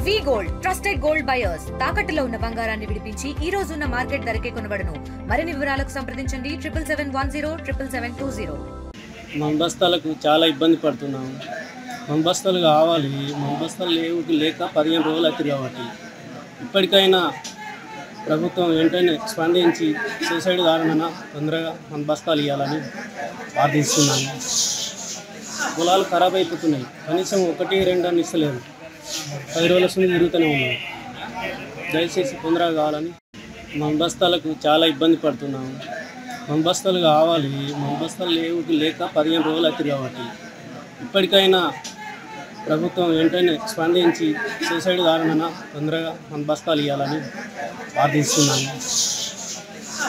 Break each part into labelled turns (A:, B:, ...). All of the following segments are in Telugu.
A: వి గోల్డ్ ట్రస్టెడ్ గోల్డ్ బయర్స్ తాకట్టులో ఉన్న బంగారాన్ని విడిపించి ఈ రోజు ఉన్న మార్కెట్ ధరకే కొనబడును. మరిన్ని వివరాలకు సంప్రదించండి 77107720.
B: మంబస్తాలకు చాలా ఇబ్బంది పడుతున్నాము. మంబస్తాలు కావాలి, మంబస్తాలు లేక 15 రోజులు అవుతుంది కాబట్టి ఇప్పటికైనా ప్రభుత్వం వెంటనే స్పందించి సూసైడ్ కారణంగా తొందరగా మంబస్తాలు ఇవ్వాలని ప్రార్థిస్తున్నాము. పొలాలు ఖరాబ్ అయిపోతున్నాయి, కనీసం 1-2 అని ఇస్తలేదు. 10 రోజుల నుంచి తిరుగుతూనే ఉన్నాము. దయచేసి తొందరగా కావాలని. మంబస్తాలకు చాలా ఇబ్బంది పడుతున్నాము. మంబస్తాలు కావాలి, మంబస్తాలు లేక 15 రోజులు అవుతుంది కాబట్టి ఇప్పటికైనా ప్రభుత్వం వెంటనే స్పందించి సూసైడ్ కారణంగా తొందరగా మంబస్తాలు ఇవ్వాలని ప్రార్థిస్తున్నాము.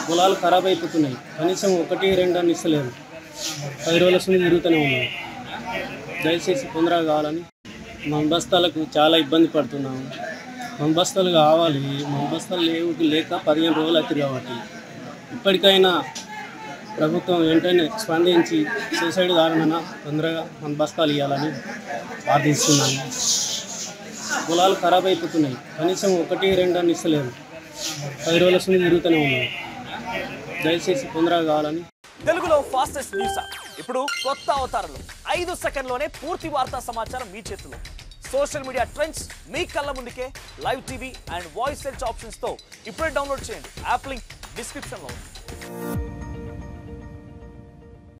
B: పొలాలు ఖరాబ్ అయిపోతున్నాయి, కనీసం 1-2 అని ఇస్తలేదు. 10 రోజుల నుంచి తిరుగుతూనే ఉన్నాము. దయచేసి తొందరగా కావాలని. మంబస్తాలకు చాలా ఇబ్బంది పడుతున్నాము. మంబస్తాలు కావాలి, మంబస్తాలు లేక 15 రోజులు అవుతుంది కాబట్టి ఇప్పటికైనా ప్రభుత్వం వెంటనే స్పందించి సూసైడ్ కారణంగా తొందరగా మంబస్తాలు ఇవ్వాలని ప్రార్థిస్తున్నాము. పొలాలు ఖరాబ్ అయిపోతున్నాయి, కనీసం 1-2 అని ఇస్తలేదు. 10 రోజుల నుంచి తిరుగుతూనే ఉన్నాము. దయచేసి తొందరగా కావాలని.
C: తెలుగులో ఫాస్టెస్ట్ న్యూస్ ఇప్పుడు కొత్త అవతారంలో 5 సెకండ్లోనే పూర్తి వార్తా సమాచారం మీ చేతిలో. సోషల్ మీడియా ట్రెండ్స్ మీ కళ్ళ ముందుకే live TV and voice search options తో ఇప్పుడే డౌన్లోడ్ చేయండి. యాప్ లింక్ డిస్క్రిప్షన్ లో ఉంది.